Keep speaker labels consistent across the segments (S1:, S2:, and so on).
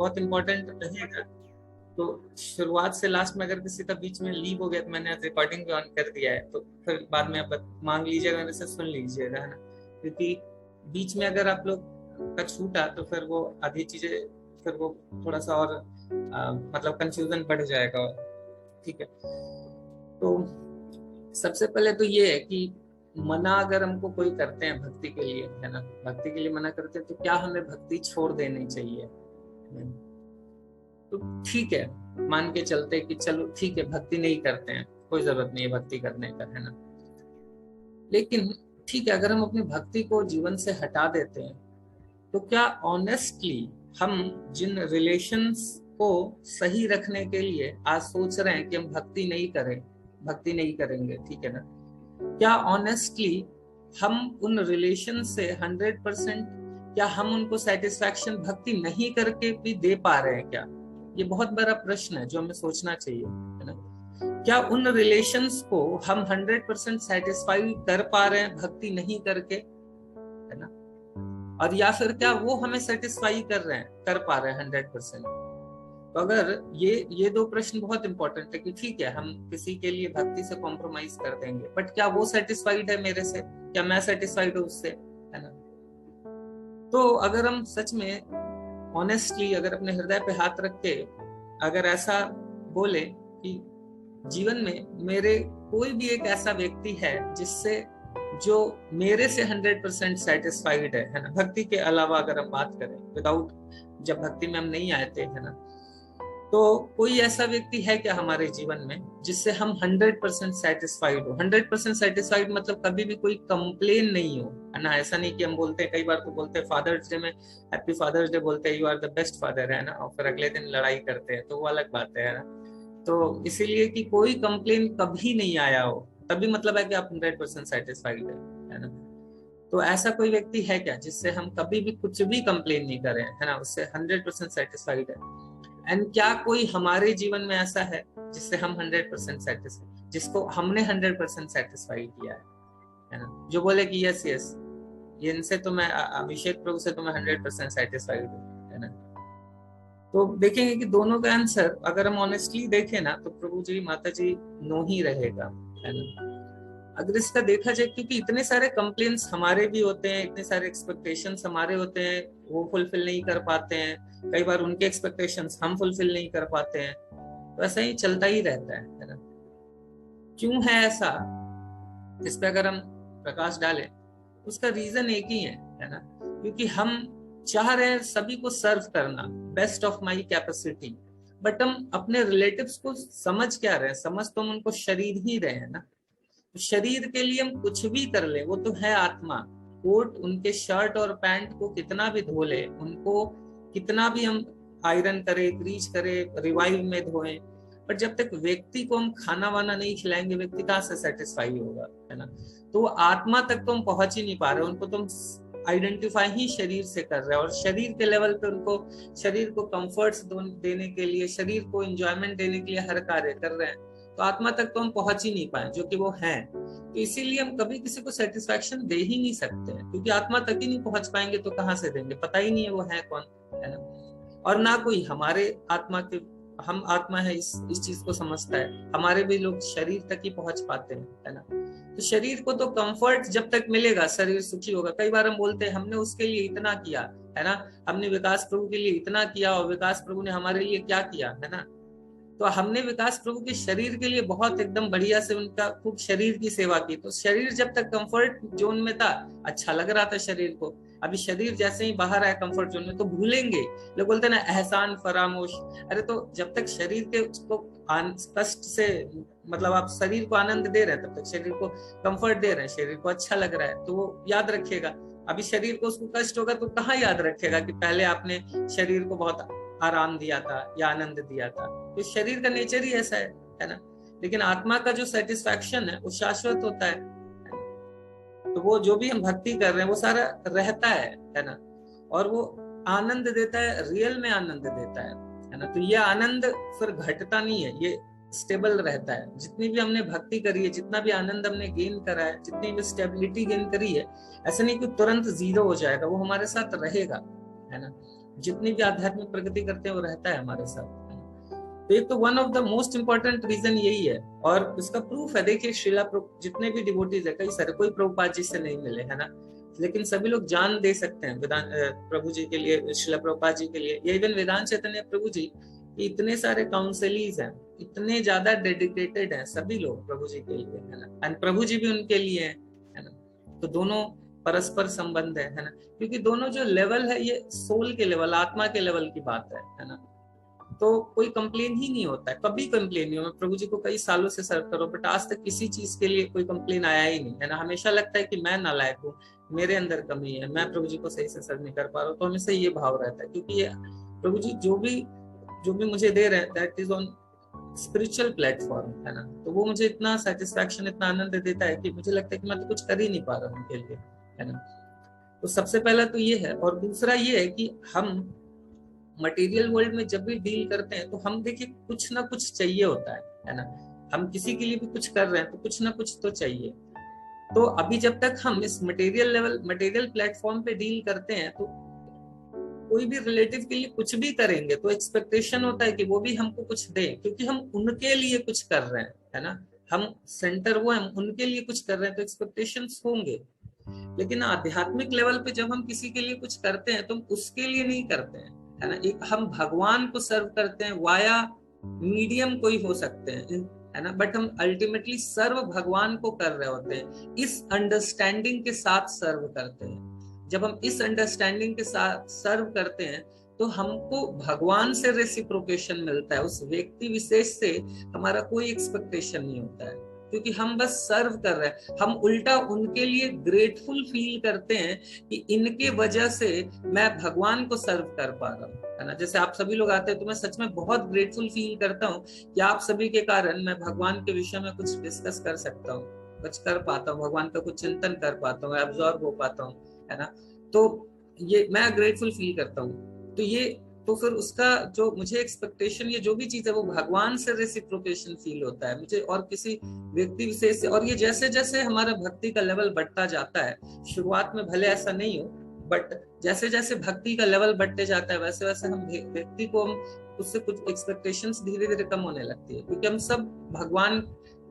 S1: बहुत इंपॉर्टेंट रहेगा। तो शुरुआत से लास्ट में अगर किसी का बीच में लीव हो गया तो मैंने रिकॉर्डिंग भी ऑन कर दिया है, तो फिर बाद में आप मांग लीजिएगा, मेरे से सुन लीजिएगा, है ना। क्योंकि बीच में अगर आप लोग का छूटा तो फिर वो आधी चीजें फिर वो थोड़ा सा और मतलब कंफ्यूजन बढ़ जाएगा। ठीक है, तो सबसे पहले तो ये है कि मना अगर हमको कोई करते हैं भक्ति के लिए, है ना, भक्ति के लिए मना करते हैं, तो क्या हमें भक्ति छोड़ देनी चाहिए? तो ठीक है, मान के चलते कि चलो ठीक है, भक्ति नहीं करते हैं, कोई जरूरत नहीं है भक्ति करने का, है ना। लेकिन ठीक है, अगर हम अपनी भक्ति को जीवन से हटा देते हैं तो क्या ऑनेस्टली हम जिन रिलेशंस को सही रखने के लिए आज सोच रहे हैं कि हम भक्ति नहीं करेंगे, ठीक है ना, क्या ऑनेस्टली हम उन रिलेशन से 100% क्या हम उनको सेटिस्फैक्शन भक्ति नहीं करके भी दे पा रहे हैं क्या? ये बहुत बड़ा प्रश्न है जो हमें सोचना चाहिए, है ना। क्या उन रिलेशंस को हम 100% सेटिस्फाई कर पा रहे हैं भक्ति नहीं करके, है ना, और या फिर क्या वो हमें सेटिस्फाई कर पा रहे हैं 100%? तो अगर ये दो प्रश्न बहुत इंपॉर्टेंट है कि ठीक है, हम किसी के लिए भक्ति से कॉम्प्रोमाइज कर देंगे, बट क्या वो सेटिस्फाइड है मेरे से, क्या मैं सेटिस्फाइड हूँ उससे, है ना। तो अगर हम सच में ऑनेस्टली अगर अपने हृदय पे हाथ रख के अगर ऐसा बोले कि जीवन में मेरे कोई भी एक ऐसा व्यक्ति है जिससे जो मेरे से 100% सेटिस्फाइड है ना, भक्ति के अलावा अगर हम बात करें विदाउट, जब भक्ति में हम नहीं आए थे, है ना, तो कोई ऐसा व्यक्ति है क्या हमारे जीवन में जिससे हम 100% सेटिस्फाइड हो? 100% सेटिस्फाइड मतलब कभी भी कोई कंप्लेन नहीं हो, है ना। ऐसा नहीं कि हम बोलते हैं, कई बार तो बोलते हैं फादर्स डे में हैप्पी फादर्स डे बोलते हैं, you are the best father, है ना, और फिर अगले दिन लड़ाई करते हैं, तो वो अलग बात है ना। तो इसीलिए कि कोई कंप्लेन कभी नहीं आया हो तभी मतलब है कि आप 100% सेटिस्फाइड है ना। तो ऐसा कोई व्यक्ति है क्या जिससे हम कभी भी कुछ भी कंप्लेन नहीं करें, है ना, उससे 100% सेटिस्फाइड है? एंड क्या कोई हमारे जीवन में ऐसा है जिससे हम 100% सेटिस्फाइड, जिसको हमने 100% सेटिस्फाई किया है ना, जो बोले कि यस यस इनसे तो मैं, अभिषेक प्रभु से तो मैं 100% सेटिस्फाइड हूँ, है ना। तो देखेंगे कि दोनों का आंसर अगर हम ऑनेस्टली देखें ना, तो प्रभु जी माता जी नो ही रहेगा, है ना। अगर इसका देखा जाए, क्योंकि इतने सारे कंप्लेंट्स हमारे भी होते हैं, इतने सारे एक्सपेक्टेशंस हमारे होते हैं, वो फुलफिल नहीं कर पाते हैं, कई बार उनके एक्सपेक्टेशंस हम फुलफिल नहीं कर पाते हैं, तो ऐसा ही चलता ही रहता है ना। क्यों है ऐसा, इस पे अगर हम प्रकाश डालें, उसका रीजन एक ही है ना, क्योंकि हम चाह रहे हैं सभी को सर्व करना best of my capacity, but हम अपने रिलेटिव्स को समझ क्या रहे हैं, समझ तो हम उनको शरीर ही रहे हैं ना। शरीर के लिए हम कुछ भी कर ले, वो तो है आत्मा, कोट उनके शर्ट और पैंट को कितना भी धो ले, उनको कितना भी हम आयरन करे, ग्रीस करे, रिवाइव में धोएं, पर जब तक व्यक्ति को हम खाना वाना नहीं खिलाएंगे, व्यक्ति कहाँ से सेटिस्फाई होगा, है ना। तो आत्मा तक तो हम पहुंच ही नहीं पा रहे, उनको तो हम आइडेंटिफाई ही शरीर से कर रहे हैं, और शरीर के लेवल पे उनको, शरीर को कंफर्ट्स देने के लिए, शरीर को एंजॉयमेंट देने के लिए हर कार्य कर रहे हैं, तो आत्मा तक तो हम पहुंच ही नहीं पाए जो कि वो है। तो इसीलिए हम कभी किसी को सेटिस्फैक्शन दे ही नहीं सकते हैं, क्योंकि आत्मा तक ही नहीं पहुंच पाएंगे तो कहाँ से देंगे, पता ही नहीं है वो है कौन, है ना। और ना कोई हमारे आत्मा के, हम आत्मा है इस चीज को समझता है, हमारे भी लोग शरीर तक ही पहुंच पाते हैं, है ना। तो शरीर को तो कंफर्ट जब तक मिलेगा शरीर सुखी होगा। कई बार हम बोलते हैं हमने उसके लिए इतना किया, है ना, हमने विकास प्रभु के लिए इतना किया, और विकास प्रभु ने हमारे लिए क्या किया, है ना। तो हमने विकास प्रभु के शरीर के लिए बहुत एकदम बढ़िया से उनका खूब शरीर की सेवा की, तो शरीर जब तक कंफर्ट जोन में था, अच्छा लग रहा था शरीर को। अभी शरीर जैसे ही बाहर आया कंफर्ट जोन में, तो भूलेंगे, लोग बोलते हैं ना एहसान फरामोश। अरे तो जब तक शरीर के उसको कष्ट से, मतलब आप शरीर को आनंद दे रहे हैं, तब तक शरीर को कंफर्ट दे रहे हैं, शरीर को अच्छा लग रहा है, तो वो याद रखेगा। अभी शरीर को उसको कष्ट होगा तो कहाँ याद रखेगा कि पहले आपने शरीर को बहुत आराम दिया था या आनंद दिया था। तो शरीर का नेचर ही ऐसा है ना। लेकिन आत्मा का जो सेटिस्फैक्शन है वो शाश्वत होता है। तो वो जो भी हम भक्ति कर रहे हैं वो सारा रहता है ना, और वो आनंद देता है, रियल में आनंद देता है ना। तो ये आनंद फिर घटता नहीं है, ये स्टेबल रहता है। जितनी भी हमने भक्ति करी है, जितना भी आनंद हमने गेन करा है, जितनी भी स्टेबिलिटी गेन करी है, ऐसा नहीं कि तुरंत जीरो हो जाएगा, वो हमारे साथ रहेगा, है ना। जितनी भी आध्यात्मिक प्रगति करते हैं वो रहता है हमारे साथ। तो एक तो one of the most important reason यही है, और इसका प्रूफ है, देखिए जितने भी डिवोटीज है, कई सारे, कोई प्रभुपाद जी से नहीं मिले है ना, लेकिन सभी लोग जान दे सकते हैं प्रभु जी के लिए, श्रीला प्रभुपाद जी के लिए, या इवन वेदांत चैतन्य प्रभु जी, इतने सारे काउंसिलीज हैं, इतने ज्यादा डेडिकेटेड हैं सभी लोग प्रभु जी के लिए, है ना, एंड प्रभु जी भी उनके लिए है ना। तो दोनों परस्पर संबंध है ना, क्योंकि दोनों जो लेवल है ये सोल के लेवल, आत्मा के लेवल की बात है ना। तो कोई कंप्लेन ही नहीं होता है, कभी कंप्लेन नहीं हो। मैं प्रभु जी को कई सालों से सर्व करो, बट आज तक किसी चीज के लिए कोई कंप्लेन आया ही नहीं है ना। हमेशा लगता है कि मैं नालायक हूँ, मेरे अंदर कमी है, मैं प्रभु जी को सही से सर्व नहीं कर पा रहा हूँ। तो हमेशा ये भाव रहता है, क्योंकि ये प्रभु जी जो भी मुझे दे रहे हैं, that is on spiritual platform, है ना। तो वो मुझे इतना सेटिस्फैक्शन, इतना आनंद देता है कि मुझे लगता है कि मैं तो कुछ कर ही नहीं पा रहा हूँ उनके लिए, है ना। तो सबसे पहला तो ये है, और दूसरा ये है कि हम मटेरियल वर्ल्ड में जब भी डील करते हैं तो हम देखिए कुछ ना कुछ चाहिए होता है ना। हम किसी के लिए भी कुछ कर रहे हैं तो कुछ ना कुछ तो चाहिए। तो अभी जब तक हम इस मटेरियल प्लेटफॉर्म पे डील करते हैं, तो कोई भी रिलेटिव के लिए कुछ भी करेंगे तो एक्सपेक्टेशन होता है कि वो भी हमको कुछ दे, क्योंकि हम उनके लिए कुछ कर रहे हैं, है ना। हम सेंटर वो हम उनके लिए कुछ कर रहे हैं, तो एक्सपेक्टेशंस होंगे। लेकिन आध्यात्मिक लेवल पे जब हम किसी के लिए कुछ करते हैं तो हम उसके लिए नहीं करते हैं, है ना। एक हम भगवान को सर्व करते हैं, वाया मीडियम कोई हो सकते हैं, है ना, बट हम अल्टीमेटली सर्व भगवान को कर रहे होते हैं, इस अंडरस्टैंडिंग के साथ सर्व करते हैं। जब हम इस अंडरस्टैंडिंग के साथ सर्व करते हैं तो हमको भगवान से रेसिप्रोकेशन मिलता है, उस व्यक्ति विशेष से हमारा कोई एक्सपेक्टेशन नहीं होता है, क्योंकि हम बस सर्व कर रहे हैं। हम उल्टा उनके लिए ग्रेटफुल फील करते हैं कि इनके वजह से मैं भगवान को सर्व कर पा रहा हूँ, है ना। जैसे आप सभी लोग आते हैं तो मैं सच में बहुत ग्रेटफुल फील करता हूँ कि आप सभी के कारण मैं भगवान के विषय में कुछ डिस्कस कर सकता हूँ, कुछ कर पाता हूँ, भगवान का कुछ चिंतन कर पाता हूँ, एब्जॉर्ब हो पाता हूँ, है ना। तो ये मैं ग्रेटफुल फील करता हूँ। तो फिर उसका जो मुझे एक्सपेक्टेशन, ये जो भी चीज है वो भगवान से रेसिप्रोकेशन फील होता है मुझे, और किसी व्यक्ति विशेष से। और ये जैसे जैसे हमारा भक्ति का लेवल बढ़ता जाता है, शुरुआत में भले ऐसा नहीं हो, बट जैसे जैसे भक्ति का लेवल बढ़ते जाता है वैसे वैसे हम व्यक्ति को, हम उससे कुछ एक्सपेक्टेशंस धीरे धीरे कम होने लगती है, क्योंकि हम सब भगवान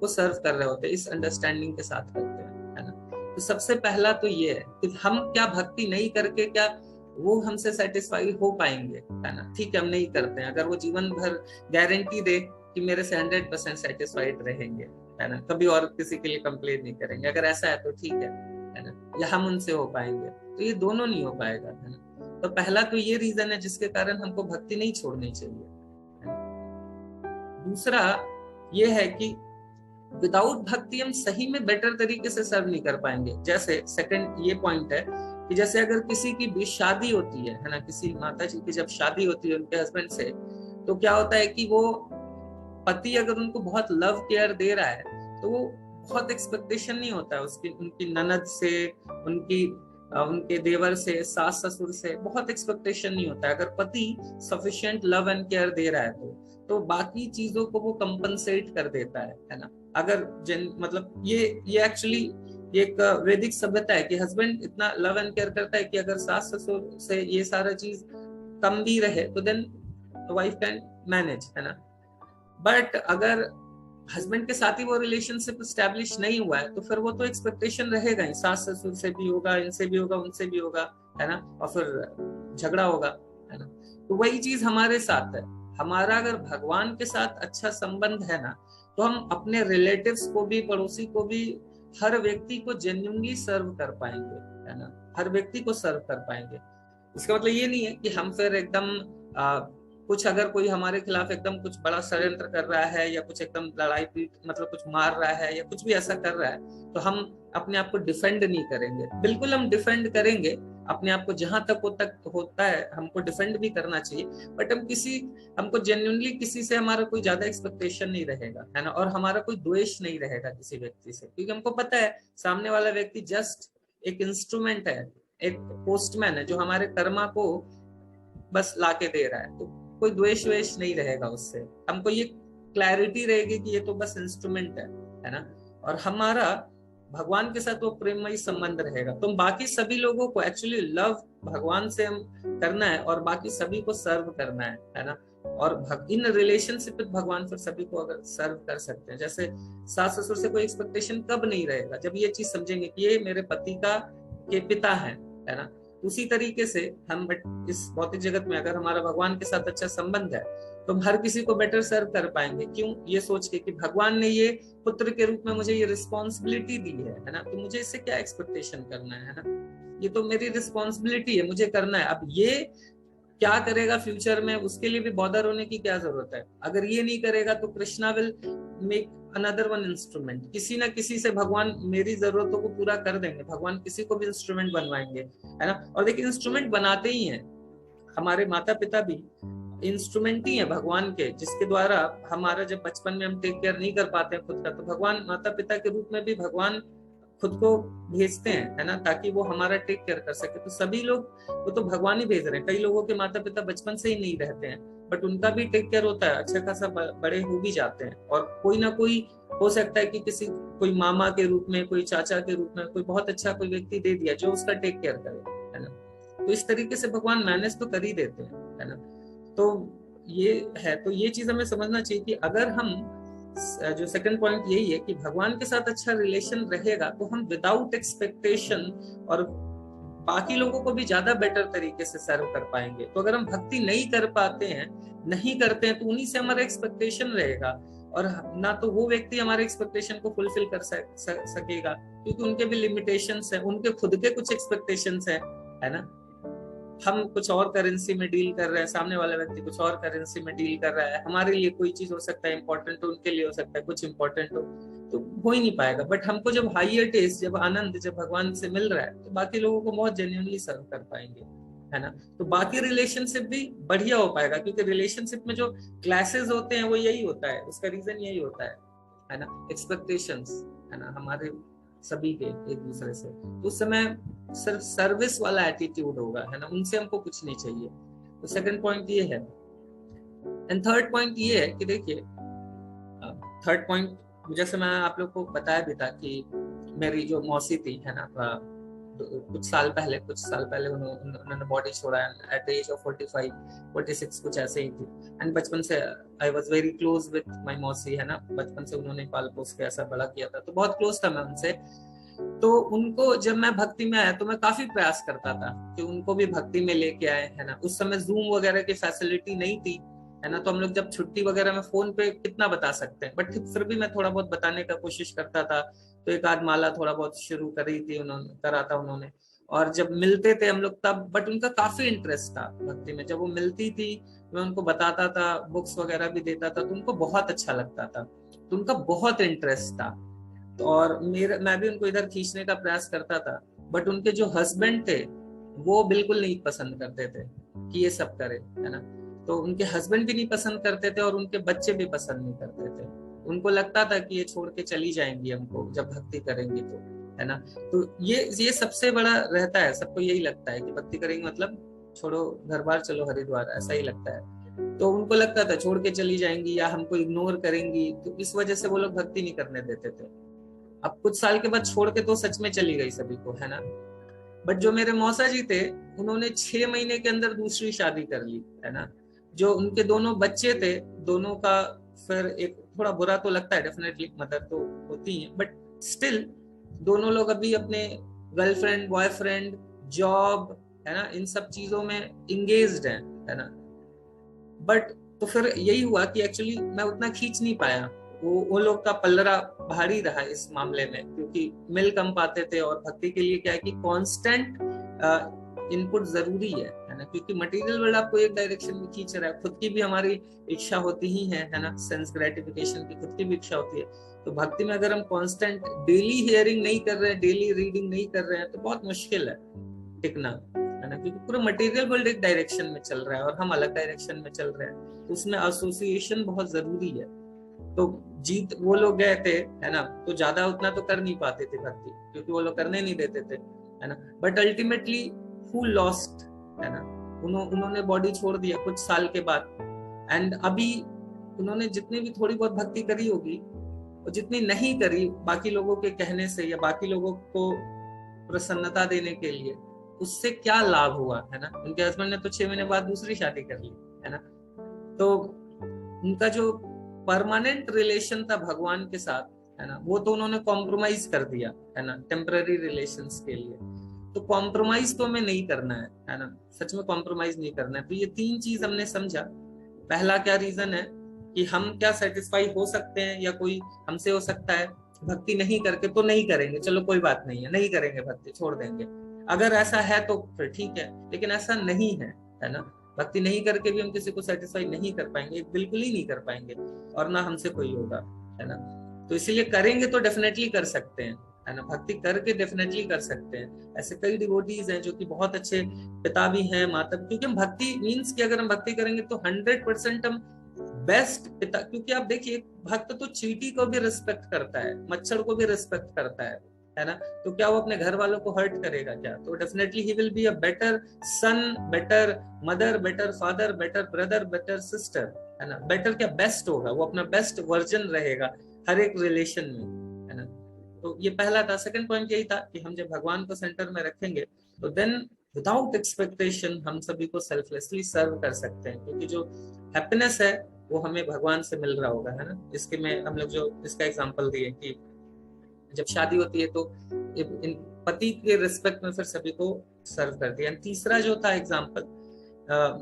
S1: को सर्व कर रहे होते हैं, इस अंडरस्टैंडिंग के साथ करते हैं, है ना। तो सबसे पहला तो ये है कि हम क्या भक्ति नहीं करके क्या वो हमसे सेटिस्फाई हो पाएंगे, है ना। ठीक है, हम नहीं करते हैं, अगर वो जीवन भर गारंटी दे कि मेरे से 100% सेटिस्फाइड रहेंगे, है ना, कभी और किसी के लिए कंप्लेन नहीं करेंगे, अगर ऐसा है तो ठीक है ना, या हम उनसे हो पाएंगे, तो ये दोनों नहीं हो पाएगा, है ना। तो पहला तो ये रीजन है जिसके कारण हमको भक्ति नहीं छोड़नी चाहिए। दूसरा ये है कि विदाउट भक्ति हम सही में बेटर तरीके से सर्व नहीं कर पाएंगे। जैसे सेकंड ये पॉइंट है कि जैसे अगर किसी की भी शादी होती है ना, किसी माता जी की जब शादी होती है उनके हस्बैंड से, तो क्या होता है कि वो पति अगर उनको बहुत लव केयर दे रहा है तो वो बहुत एक्सपेक्टेशन नहीं होता है उसकी, उनकी ननद से, उनके देवर से, सास ससुर से बहुत एक्सपेक्टेशन नहीं होता है। अगर पति सफिशिएंट लव एंड केयर दे रहा है तो बाकी चीजों को वो कंपनसेट कर देता है ना। अगर मतलब ये एक्चुअली एक वैदिक सभ्यता है कि हस्बैंड इतना लव एंड केयर करता है कि अगर सास ससुर से ये सारा चीज कम भी रहे तो देन वाइफ कैन मैनेज, है ना। बट अगर हस्बैंड के साथ ही वो रिलेशनशिप स्टैब्लिश नहीं हुआ है तो फिर वो तो एक्सपेक्टेशन रहेगा ही, सास ससुर से भी होगा, इनसे भी होगा, उनसे भी होगा, है ना, और फिर झगड़ा होगा, है ना। तो वही चीज हमारे साथ है। हमारा अगर भगवान के साथ अच्छा संबंध है ना, तो हम अपने रिलेटिव्स को भी, पड़ोसी को भी, हर व्यक्ति को जेन्युइनली सर्व कर पाएंगे, है ना, हर व्यक्ति को सर्व कर पाएंगे। इसका मतलब ये नहीं है कि हम फिर एकदम कुछ, अगर कोई हमारे खिलाफ एकदम कुछ बड़ा षड्यंत्र कर रहा है या कुछ एकदम लड़ाई पीट मतलब कुछ मार रहा है या कुछ भी ऐसा कर रहा है तो हम अपने आप को डिफेंड नहीं करेंगे। बिल्कुल हम डिफेंड करेंगे अपने आप को, जहां तक होता है हमको डिफेंड भी करना चाहिए, बट हमको जेन्युइनली किसी से हमारा कोई ज्यादा एक्सपेक्टेशन नहीं रहेगा, है ना, और हमारा कोई द्वेष नहीं रहेगा किसी व्यक्ति से, क्योंकि हमको पता है सामने वाला व्यक्ति जस्ट एक इंस्ट्रूमेंट है, एक पोस्टमैन है जो हमारे कर्मा को बस लाके दे रहा है। तो कोई द्वेष वेष नहीं रहेगा उससे, हमको ये क्लैरिटी रहेगी कि ये तो बस इंस्ट्रूमेंट है ना। और हमारा भगवान के साथ वो प्रेममयी संबंध रहेगा। तो बाकी सभी लोगों को एक्चुअली लव भगवान से हम करना है और बाकी सभी को सर्व करना है ना। और इन रिलेशनशिप विद भगवान फिर सभी को अगर सर्व कर सकते हैं, जैसे सास ससुर से कोई एक्सपेक्टेशन कब नहीं रहेगा, जब ये चीज समझेंगे कि ये मेरे पति का के पिता है ना। उसी तरीके से हम इस भौतिक जगत में अगर हमारा भगवान के साथ अच्छा संबंध है तो हम हर किसी को बेटर सर्व कर पाएंगे। क्यों? ये सोच के कि भगवान ने ये पुत्र के रूप में मुझे ये रिस्पॉन्सिबिलिटी दी है ना, तो मुझे इससे क्या एक्सपेक्टेशन करना है ना, ये तो मेरी रिस्पॉन्सिबिलिटी है, मुझे करना है। अब ये क्या करेगा फ्यूचर में, उसके लिए भी बॉदर होने की क्या जरूरत है। अगर ये नहीं करेगा तो Krishna will make another one instrument, किसी ना किसी से भगवान मेरी जरूरतों को पूरा कर देंगे, भगवान किसी को भी इंस्ट्रूमेंट बनवाएंगे, है ना। और देखिए इंस्ट्रूमेंट बनाते ही हैं, हमारे माता पिता भी इंस्ट्रूमेंट ही है भगवान के, जिसके द्वारा हमारा जब बचपन में हम टेक केयर नहीं कर पाते हैं खुद का, तो भगवान माता पिता के रूप में भी भगवान खुद को भेजते हैं, है ना, ताकि वो हमारा टेक केयर कर सके। तो सभी लोग वो तो भगवान ही भेज रहे हैं। कई लोगों के माता पिता बचपन से ही नहीं रहते हैं, बट उनका भी टेक केयर होता है, अच्छा खासा बड़े हो भी जाते हैं। और कोई ना कोई हो सकता है कि किसी कोई मामा के रूप में, कोई चाचा के रूप में कोई बहुत अच्छा कोई व्यक्ति दे दिया जो उसका टेक केयर करे, है ना। तो इस तरीके से भगवान मैनेज तो कर ही देते हैं, है ना। तो ये है, तो ये चीज हमें समझना चाहिए कि अगर हम, जो सेकंड पॉइंट यही है कि भगवान के साथ अच्छा रिलेशन रहेगा तो हम विदाउट एक्सपेक्टेशन और बाकी लोगों को भी ज्यादा बेटर तरीके से सर्व कर पाएंगे। तो अगर हम भक्ति नहीं कर पाते हैं, नहीं करते हैं, तो उन्हीं से हमारा एक्सपेक्टेशन रहेगा और ना तो वो व्यक्ति हमारे एक्सपेक्टेशन को फुलफिल कर सकेगा, क्योंकि उनके भी लिमिटेशंस हैं, उनके खुद के कुछ एक्सपेक्टेशंस हैं, है ना। हम कुछ और करेंसी में डील कर रहे हैं, सामने वाला व्यक्ति कुछ और करेंसी में डील कर रहा है, हमारे लिए कोई चीज हो सकता है इंपॉर्टेंट, तो उनके लिए हो सकता है कुछ इंपॉर्टेंट तो हो ही नहीं पाएगा। बट हमको जब हाइयर टेस्ट, जब आनंद जब भगवान से मिल रहा है, तो बाकी लोगों को बहुत जेन्युइनली सर्व कर पाएंगे, है ना। तो बाकी रिलेशनशिप भी बढ़िया हो पाएगा, क्योंकि रिलेशनशिप में जो क्लासेस होते हैं वो यही होता है, उसका रीजन यही होता है ना, एक्सपेक्टेशंस, है ना, हमारे सभी के एक दूसरे से। उस समय सिर्फ सर्विस वाला एटीट्यूड होगा, है ना, उनसे हमको कुछ नहीं चाहिए। तो सेकंड पॉइंट ये है। एंड थर्ड पॉइंट ये है कि देखिए, थर्ड पॉइंट जैसे मैं आप लोग को बताया भी था कि मेरी जो मौसी थी, है ना, कुछ साल पहले उन्होंने बॉडी छोड़ा एट द एज ऑफ 45 46 कुछ ऐसे ही थी। एंड बचपन से I was very close with my मौसी, है ना, बचपन से उन्होंने पाल पोस के ऐसा बड़ा किया था, तो बहुत क्लोज था मैं उनसे। तो उनको जब मैं भक्ति में आया तो मैं काफी प्रयास करता था कि उनको भी भक्ति में लेके आए, है ना। उस समय जूम वगैरह की फैसिलिटी नहीं थी, है ना, तो हम लोग जब छुट्टी वगैरह में फोन पे कितना बता सकते हैं, बट फिर भी मैं थोड़ा बहुत बताने का कोशिश करता था। तो एक आध माला थोड़ा बहुत शुरू करी थी करा था उन्होंने। और जब मिलते थे हम लोग तब, बट उनका काफी इंटरेस्ट था भक्ति में। जब वो मिलती थी मैं उनको बताता था, बुक्स वगैरह भी देता था, तो उनको बहुत अच्छा लगता था, तो उनका बहुत इंटरेस्ट था। तो और मैं भी उनको इधर खींचने का प्रयास करता था, बट उनके जो हस्बैंड थे वो बिल्कुल नहीं पसंद करते थे कि ये सब करे, है ना। तो उनके हस्बैंड भी नहीं पसंद करते थे और उनके बच्चे भी पसंद नहीं करते थे। उनको लगता था कि ये छोड़ के चली जाएंगी हमको जब भक्ति करेंगी तो, है ना। तो ये सबसे बड़ा रहता है, सबको यही लगता है कि भक्ति करेंगे मतलब छोड़ो घर बार चलो हरिद्वार, ऐसा ही लगता है। तो उनको लगता था छोड़ के चली जाएंगी या हमको इग्नोर करेंगी, तो इस वजह से वो लोग भक्ति नहीं करने देते थे। अब कुछ साल के बाद छोड़ के तो सच में चली गई सभी को, है ना। बट जो मेरे मौसा जी थे उन्होंने 6 महीने के अंदर दूसरी शादी कर ली, है ना। जो उनके दोनों बच्चे थे, दोनों का फिर एक थोड़ा बुरा तो लगता है डेफिनेटली, मदर तो होती है, बट स्टिल दोनों लोग अभी अपने गर्लफ्रेंड, बॉयफ्रेंड, जॉब, है ना, इन सब चीजों में इंगेज्ड है ना। बट तो फिर यही हुआ कि एक्चुअली मैं उतना खींच नहीं पाया, वो लोग का पल्लरा भारी रहा इस मामले में, क्योंकि मिल कम पाते थे। और भक्ति के लिए क्या है कि कांस्टेंट इनपुट जरूरी है ना, क्योंकि मटेरियल वर्ल्ड आपको एक डायरेक्शन में खींच रहा है, खुद की भी हमारी इच्छा होती ही है ना, सेंस ग्रेटिफिकेशन की खुद की भी इच्छा होती है। तो भक्ति में अगर हम कांस्टेंट डेली हियरिंग नहीं कर रहे हैं, डेली रीडिंग नहीं कर रहे हैं, तो बहुत मुश्किल है टिकना, है ना, क्योंकि पूरा मटेरियल वर्ल्ड एक डायरेक्शन में चल रहा है और हम अलग डायरेक्शन में चल रहे हैं, तो उसमें एसोसिएशन बहुत जरूरी है। तो जीत वो लोग गए थे, है ना, तो ज्यादा उतना तो कर नहीं पाते थे भक्ति, क्योंकि वो लोग करने नहीं देते थे, है ना। बट अल्टीमेटली हु लॉस्ट, है ना, उन्होंने बॉडी छोड़ दिया कुछ साल के बाद। एंड अभी उन्होंने जितनी भी थोड़ी बहुत भक्ति करी होगी और जितनी नहीं करी बाकी लोगों के कहने से या बाकी लोगों को प्रसन्नता देने के लिए, उससे क्या लाभ हुआ, है ना। उनके हस्बैंड ने तो 6 महीने बाद दूसरी शादी कर ली, है ना। तो उनका जो परमानेंट रिलेशन था भगवान के साथ, है ना, वो तो उन्होंने कॉम्प्रोमाइज कर दिया, है ना, टेम्पररी रिलेशंस के लिए। तो कॉम्प्रोमाइज तो हमें नहीं करना है ना, सच में कॉम्प्रोमाइज नहीं करना है। तो ये 3 चीज हमने समझा। पहला क्या रीजन है कि हम क्या सेटिस्फाई हो सकते हैं या कोई हमसे हो सकता है भक्ति नहीं करके, तो नहीं करेंगे, चलो कोई बात नहीं है, नहीं करेंगे भक्ति, छोड़ देंगे। अगर ऐसा है तो फिर ठीक है, लेकिन ऐसा नहीं है ना। भक्ति नहीं करके भी हम किसी को सेटिस्फाई नहीं कर पाएंगे, बिल्कुल ही नहीं कर पाएंगे, और ना हमसे कोई होगा, है ना। तो इसीलिए करेंगे तो डेफिनेटली कर सकते हैं, है ना, भक्ति करके डेफिनेटली कर सकते हैं। ऐसे कई डिवोटीज हैं जो कि बहुत अच्छे पिता भी हैं, माता, क्योंकि हम भक्ति मीन्स कि अगर हम भक्ति करेंगे तो 100% हम बेस्ट पिता, क्योंकि आप देखिए भक्त तो चींटी को भी रिस्पेक्ट करता है, मच्छर को भी रिस्पेक्ट करता है ना। तो क्या वो अपने घर वालों को हर्ट करेगा क्या? तो definitely he will be a better son, better mother, better father, better brother, better sister, है ना। बेटर क्या, बेस्ट होगा, वो अपना बेस्ट वर्जन रहेगा हर एक रिलेशन में, है ना। तो ये पहला था। सेकंड पॉइंट यही था कि हम जब भगवान को सेंटर में रखेंगे तो देन विदाउट एक्सपेक्टेशन हम सभी को सेल्फलेसली सर्व कर सकते हैं, क्योंकि जो हैप्पीनेस है वो हमें भगवान से मिल रहा होगा, है ना। इसके में हम लोग जो इसका एग्जांपल दिए कि जब शादी होती है तो इन पति के रिस्पेक्ट में फिर सभी को सर्व कर दिया। तीसरा जो था एग्जांपल,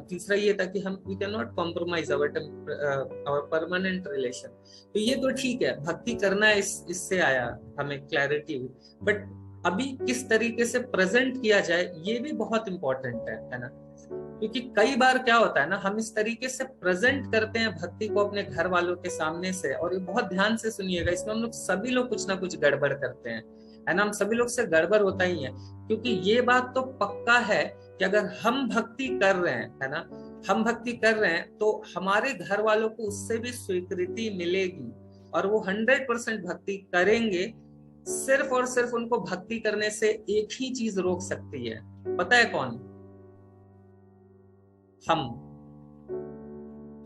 S1: तीसरा ये था कि हम we can not compromise our permanent relation. तो ये तो ठीक है, भक्ति करना है, इससे आया हमें क्लैरिटी, बट अभी किस तरीके से प्रेजेंट किया जाए ये भी बहुत इंपॉर्टेंट है ना। क्योंकि कई बार क्या होता है ना, हम इस तरीके से प्रेजेंट करते हैं भक्ति को अपने घर वालों के सामने से, और ये बहुत ध्यान से सुनिएगा, इसमें हम लोग सभी लोग कुछ ना कुछ गड़बड़ करते हैं, है ना। हम सभी लोग से गड़बड़ होता ही है, क्योंकि ये बात तो पक्का है कि अगर हम भक्ति कर रहे हैं, है ना, हम भक्ति कर रहे हैं तो हमारे घर वालों को उससे भी स्वीकृति मिलेगी, और वो 100% भक्ति करेंगे। सिर्फ और सिर्फ उनको भक्ति करने से एक ही चीज रोक सकती है, पता है कौन?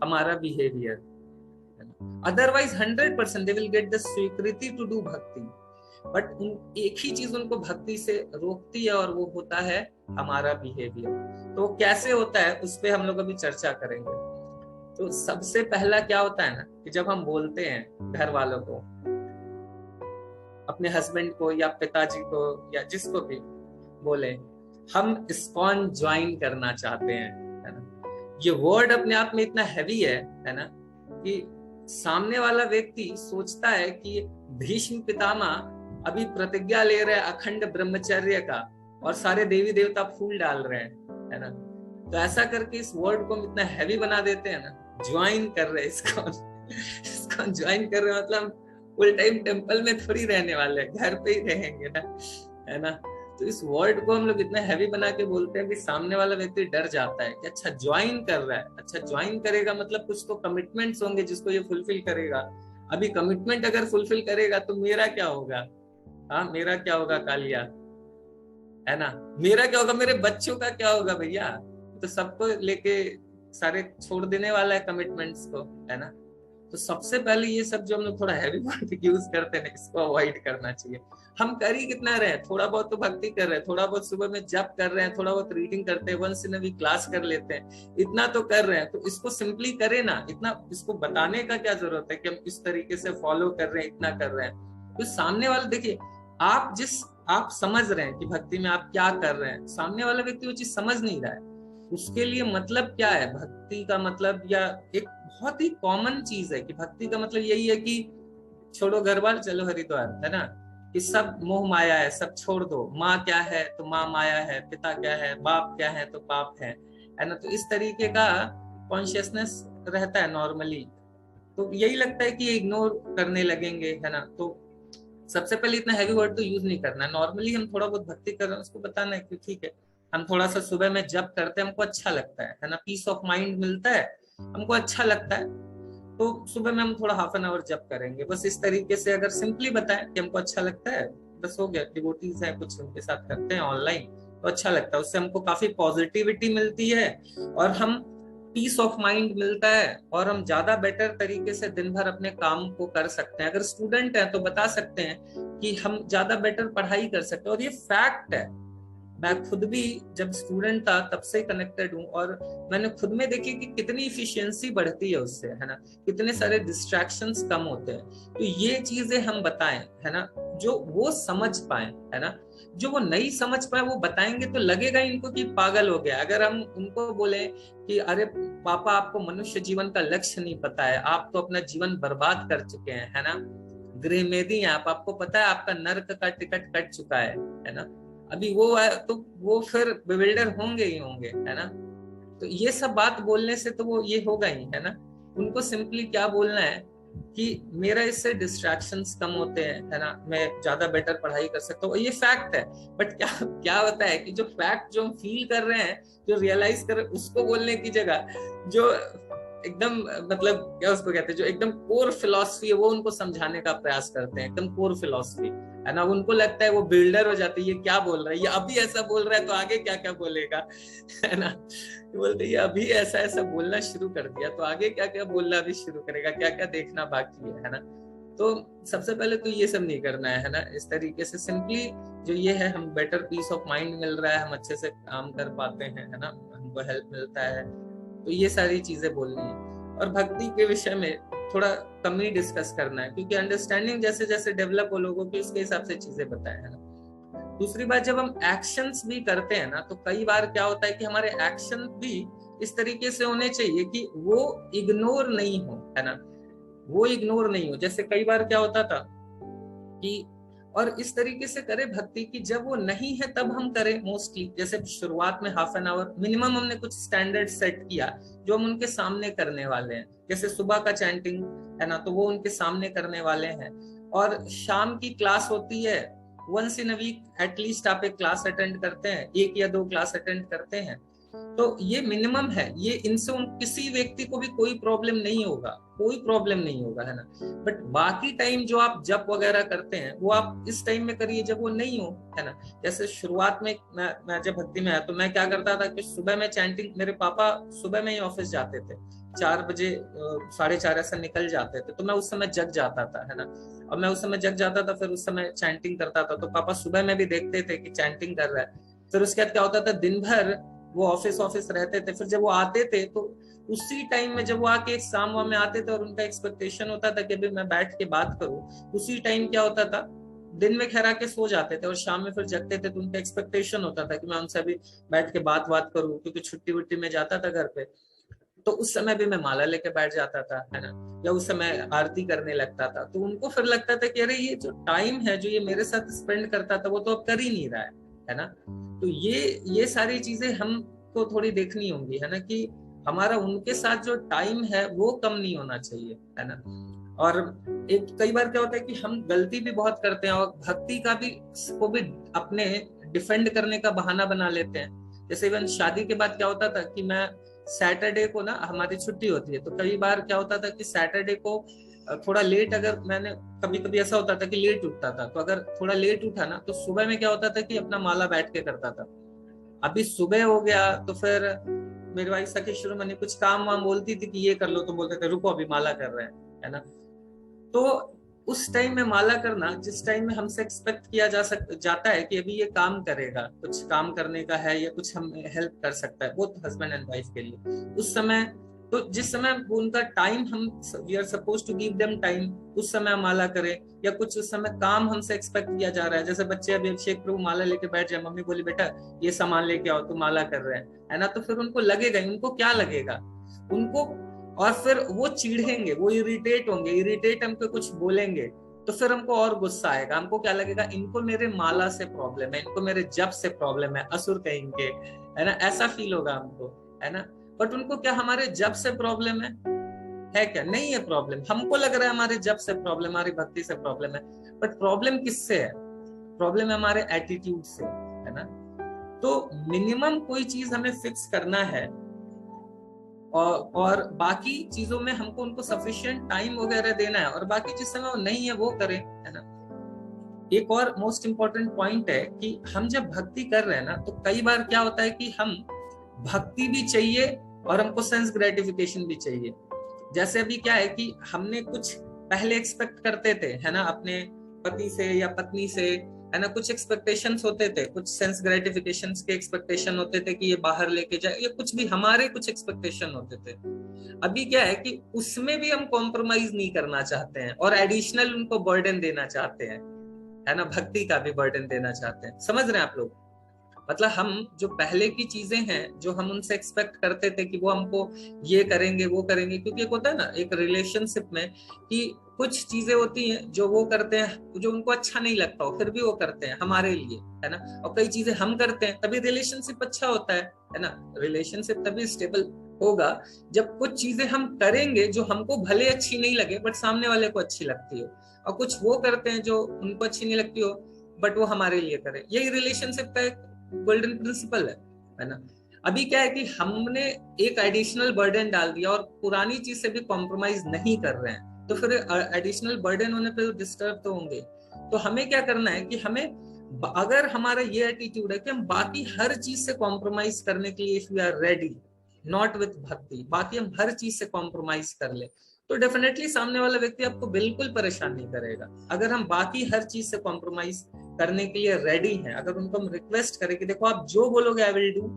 S1: हमारा behaviour. Otherwise 100% they will get the स्वीकृति टू डू भक्ति, बट एक ही चीज उनको भक्ति से रोकती है, और वो होता है हमारा बिहेवियर। तो कैसे होता है उस पे हम लोग अभी चर्चा करेंगे। तो सबसे पहला क्या होता है ना कि जब हम बोलते हैं घर वालों को, अपने हस्बैंड को या पिताजी को या जिसको भी बोले, हम इस्कॉन ज्वाइन करना चाहते हैं, है ना। ये वर्ड अपने आप में इतना हैवी है ना, कि सामने वाला व्यक्ति सोचता है कि भीष्म पितामह अभी प्रतिज्ञा ले रहे हैं अखंड ब्रह्मचर्य का, और सारे देवी देवता फूल डाल रहे हैं, है ना। तो ऐसा करके इस वर्ड को हम इतना हैवी बना देते हैं ना, ज्वाइन कर रहे हैं इसको ज्वाइन कर रहे मतलब फुल टाइम टेंपल में थोड़ी रहने वाले, घर पे ही रहेंगे ना, है ना। तो इस वर्ड को हम लोग इतना हैवी बना के बोलते हैं कि सामने वाला व्यक्ति डर जाता है कि अच्छा ज्वाइन कर रहा है, अच्छा ज्वाइन करेगा मतलब कुछ तो कमिटमेंट्स होंगे जिसको ये फुलफिल करेगा। अभी कमिटमेंट अगर फुलफिल करेगा तो मेरा क्या होगा? हाँ, मेरा क्या होगा कालिया, है ना। मेरा क्या होगा, मेरे बच्चों का क्या होगा भैया? तो सबको लेके सारे छोड़ देने वाला है कमिटमेंट्स को, है ना। तो सबसे पहले ये सब जो हम लोग थोड़ा हैवी वर्ड यूज करते हैं इसको अवॉइड करना चाहिए। हम कर ही कितना रहे हैं, थोड़ा बहुत तो भक्ति कर रहे हैं, थोड़ा बहुत सुबह में जप कर रहे हैं, थोड़ा बहुत रीडिंग करते हैं, once in a week class कर लेते हैं, इतना तो कर रहे हैं। तो इसको सिंपली करें ना, इतना इसको बताने का क्या जरूरत है कि हम इस तरीके से फॉलो कर रहे हैं, इतना कर रहे हैं। तो सामने वाला देखिए, आप समझ रहे हैं कि भक्ति में आप क्या कर रहे हैं, सामने वाला व्यक्ति वो चीज समझ नहीं रहा है। उसके लिए मतलब क्या है भक्ति का मतलब, या एक बहुत ही कॉमन चीज है कि भक्ति का मतलब यही है कि छोड़ो घर बार, चलो हरिद्वार, है ना। कि सब मोह माया है, सब छोड़ दो। माँ क्या है तो माँ माया है, पिता क्या है, बाप क्या है तो पाप है ना। तो इस तरीके का कॉन्शियसनेस रहता है नॉर्मली। तो यही लगता है कि इग्नोर करने लगेंगे, है ना। तो सबसे पहले इतना हैवी वर्ड तो यूज नहीं करना। नॉर्मली हम थोड़ा बहुत भक्ति कर रहे हैं उसको बताना है कि ठीक है, हम थोड़ा सा सुबह में जप करते हैं, हमको अच्छा लगता है ना, पीस ऑफ माइंड मिलता है, हमको अच्छा लगता है, तो सुबह में हम थोड़ा हाफ एन आवर जप करेंगे। बस इस तरीके से अगर सिंपली बताएं कि हमको अच्छा लगता है, बस हो गया। डिवोटीज है कुछ, उनके साथ करते हैं ऑनलाइन, तो अच्छा लगता है, उससे हमको काफी पॉजिटिविटी मिलती है, और हम पीस ऑफ माइंड मिलता है और हम ज्यादा बेटर तरीके से दिन भर अपने काम को कर सकते हैं। अगर स्टूडेंट है तो बता सकते हैं कि हम ज्यादा बेटर पढ़ाई कर सकते हैं, और ये फैक्ट है। मैं खुद भी जब स्टूडेंट था तब से कनेक्टेड हूँ, और मैंने खुद में देखी कि कितनी इफिशियंसी बढ़ती है उससे, है ना, कितने सारे डिस्ट्रैक्शंस कम होते हैं। तो ये चीजें हम बताएं, है ना, जो वो समझ पाए, है ना। जो वो नहीं समझ पाए वो बताएंगे तो लगेगा इनको कि पागल हो गया। अगर हम उनको बोले कि अरे पापा आपको मनुष्य जीवन का लक्ष्य नहीं पता है, आप तो अपना जीवन बर्बाद कर चुके हैं, है ना, गृहमेदी हैं आप, आपको पता है आपका नर्क का टिकट कट चुका है ना, अभी वो है तो वो फिर बिल्डर होंगे ही होंगे, है ना। तो ये सब बात बोलने से तो वो ये होगा ही, है ना। उनको सिंपली क्या बोलना है कि मेरा इससे डिस्ट्रैक्शंस कम होते हैं, है ना, मैं ज्यादा बेटर पढ़ाई कर सकता हूँ, ये फैक्ट है। बट क्या क्या होता है कि जो फैक्ट जो हम फील कर रहे हैं, जो रियलाइज कर रहे हैं, उसको बोलने की जगह जो एकदम मतलब क्या उसको कहते हैं, जो एकदम कोर फिलॉसफी है वो उनको समझाने का प्रयास करते हैं, एकदम कोर फिलॉसफी, है ना। उनको लगता है वो बिल्डर हो जाते हैं, ये क्या बोल रहा है, ये अभी ऐसा बोल रहा है तो आगे क्या क्या बोलेगा, है ना। बोलते ये अभी ऐसा ऐसा बोलना शुरू कर दिया तो आगे क्या क्या बोलना भी शुरू करेगा, क्या क्या देखना बाकी है ना। तो सबसे पहले तो ये सब नहीं करना है ना। इस तरीके से सिंपली जो ये है, हम बेटर पीस ऑफ माइंड मिल रहा है, हम अच्छे से काम कर पाते हैं, है ना, हमको हेल्प मिलता है, तो ये सारी चीजें बोलनी है। और भक्ति के विषय में थोड़ा कम ही डिस्कस करना है, क्योंकि अंडरस्टैंडिंग जैसे जैसे डेवलप हो लोगों की, उसके हिसाब से चीजें बताए, है ना। दूसरी बात, जब हम एक्शंस भी करते हैं ना, तो कई बार क्या होता है कि हमारे एक्शन भी इस तरीके से होने चाहिए कि वो इग्नोर नहीं हो, है ना, वो इग्नोर नहीं हो। जैसे कई बार क्या होता था कि, और इस तरीके से करें भक्ति की, जब वो नहीं है तब हम करें मोस्टली। जैसे शुरुआत में हाफ एन आवर मिनिमम हमने कुछ स्टैंडर्ड सेट किया जो हम उनके सामने करने वाले हैं। जैसे सुबह का चैंटिंग, है ना, तो वो उनके सामने करने वाले हैं। और शाम की क्लास होती है, once in a week at least आप एक क्लास अटेंड करते हैं, 1 या 2 क्लास अटेंड करते हैं, तो ये मिनिमम है। ये इनसे किसी व्यक्ति को भी कोई प्रॉब्लम नहीं होगा, कोई प्रॉब्लम नहीं होगा, है ना। बट बाकी टाइम जो आप जप वगैरह करते हैं वो आप इस टाइम में करिए जब वो नहीं हो, है ना। जैसे शुरुआत में मैं जब भक्ति में आया तो मैं क्या करता था कि सुबह में चैंटिंग, मेरे पापा सुबह में ही ऑफिस जाते थे, 4 बजे 4:30 ऐसा निकल जाते थे, तो मैं उस समय जग जाता था, है ना। और मैं उस समय जग जाता था, फिर उस समय चैंटिंग करता था, तो पापा सुबह में भी देखते थे कि चैंटिंग कर रहा है। फिर उसके बाद क्या होता था, दिन भर वो ऑफिस रहते थे, फिर जब वो आते थे तो उसी टाइम में जब वो आके एक शाम में आते थे और उनका एक्सपेक्टेशन होता था कि अभी मैं बैठ के बात करूं, उसी टाइम क्या होता था, दिन में खैर आके सो जाते थे और शाम में फिर जगते थे, तो उनका एक्सपेक्टेशन होता था कि मैं उनसे अभी बैठ के बात करूं, क्योंकि छुट्टी वुट्टी में जाता था घर पे, तो उस समय भी मैं माला लेके बैठ जाता था, है ना, या उस समय आरती करने लगता था। तो उनको फिर लगता था कि अरे ये जो टाइम है जो ये मेरे साथ स्पेंड करता था वो तो अब कर ही नहीं रहा है ना। तो ये सारी चीजें हमको थोड़ी देखनी होंगी, है ना, कि हमारा उनके साथ जो टाइम है वो कम नहीं होना चाहिए, है ना। और एक कई बार क्या होता है कि हम गलती भी बहुत करते हैं और भक्ति का भी को भी अपने डिफेंड करने का बहाना बना लेते हैं। जैसे इवन शादी के बाद क्या होता था कि मैं सैटरडे को ना हमारी छुट्टी होती है, तो कई बार क्या होता था कि सैटरडे को थोड़ा लेट, अगर मैंने कभी कभी ऐसा होता था कि लेट उठता था, तो अगर थोड़ा लेट उठा ना तो सुबह में क्या होता था कि अपना माला बैठ के करता था। अभी सुबह हो गया तो फिर मेरी वाइफ सखी शिरोमणि कुछ काम वाम बोलती थी कि ये कर लो, तो बोलते थे रुको अभी माला कर रहे हैं, है ना। तो उस टाइम में माला करना, जिस टाइम में हमसे एक्सपेक्ट किया जाता है कि अभी ये काम करेगा, कुछ काम करने का है या कुछ हम हेल्प कर सकता है, वो हस्बैंड एंड वाइफ के लिए उस समय, तो जिस समय उनका टाइम, हम we are suppose to give them time, उस समय माला करें। या कुछ उस समय काम हमसे एक्सपेक्ट किया जा रहा है, जैसे बच्चे अभी अभिषेक प्रभु माला लेके बैठ जाए, मम्मी बोली बेटा ये सामान लेके आओ, तो माला कर रहे हैं, है ना, तो फिर उनको लगेगा, उनको क्या लगेगा उनको, और फिर वो चिढ़ेंगे, वो इरिटेट होंगे, इरिटेट हमको कुछ बोलेंगे तो फिर हमको और गुस्सा आएगा, हमको क्या लगेगा, इनको मेरे माला से प्रॉब्लम है, इनको मेरे जप से प्रॉब्लम है, असुर कहेंगे, है ना, ऐसा फील होगा हमको, है ना। बट उनको क्या हमारे जप से प्रॉब्लम है क्या, नहीं है प्रॉब्लम, हमको लग रहा है हमारे जप से प्रॉब्लम, हमारी भक्ति से प्रॉब्लम है, बट प्रॉब्लम किससे है, प्रॉब्लम है हमारे एटीट्यूड से, है ना। तो मिनिमम कोई चीज हमें फिक्स करना है, और बाकी चीजों में हमको उनको सफिशिएंट टाइम वगैरह देना है, और बाकी जिस समय वो नहीं है वो करें, है ना। एक और मोस्ट इम्पोर्टेंट पॉइंट है कि हम जब भक्ति कर रहे हैं ना, तो कई बार क्या होता है कि हम भक्ति भी चाहिए और हमको सेंस ग्रेटिफिकेशन भी चाहिए। जैसे अभी क्या है कि हमने कुछ पहले एक्सपेक्ट करते थे, है ना, अपने पति से या पत्नी से, है ना, कुछ एक्सपेक्टेशंस होते थे, कुछ सेंस ग्रेटिफिकेशंस के एक्सपेक्टेशन होते थे कि ये बाहर लेके जाए, या कुछ भी हमारे कुछ एक्सपेक्टेशन होते थे। अभी क्या है कि उसमें भी हम कॉम्प्रोमाइज नहीं करना चाहते हैं और एडिशनल उनको बर्डन देना चाहते हैं, है ना, भक्ति का भी बर्डन देना चाहते हैं। समझ रहे हैं आप लोग? मतलब हम जो पहले की चीजें हैं जो हम उनसे एक्सपेक्ट करते थे कि वो हमको ये करेंगे वो करेंगे, क्योंकि एक होता है ना एक रिलेशनशिप में कि कुछ चीजें होती हैं जो वो करते हैं जो उनको अच्छा नहीं लगता हो, फिर भी वो करते हैं हमारे लिए, है ना, और कई चीजें हम करते हैं तभी रिलेशनशिप अच्छा होता है ना। रिलेशनशिप तभी स्टेबल होगा जब कुछ चीजें हम करेंगे जो हमको भले अच्छी नहीं लगे बट सामने वाले को अच्छी लगती हो, और कुछ वो करते हैं जो उनको अच्छी नहीं लगती हो बट वो हमारे लिए करे। यही रिलेशनशिप का एक गोल्डन प्रिंसिपल है ना। अभी क्या है कि हमने एक एडिशनल बर्डन डाल दिया और पुरानी चीज से भी कॉम्प्रोमाइज नहीं कर रहे हैं, तो फिर एडिशनल बर्डन होने पे डिस्टर्ब तो होंगे। तो हमें क्या करना है कि हमें, अगर हमारा ये एटीट्यूड है कि हम बाकी हर चीज से कॉम्प्रोमाइज करने के लिए, if we are ready not with bhakti, बाकी हम हर चीज से कॉम्प्रोमाइज कर ले, तो डेफिनेटली सामने वाला व्यक्ति आपको बिल्कुल परेशान नहीं करेगा। अगर हम बाकी हर चीज से कॉम्प्रोमाइज करने के लिए रेडी हैं, अगर उनको हम रिक्वेस्ट करें कि देखो आप जो बोलोगे आई विल डू,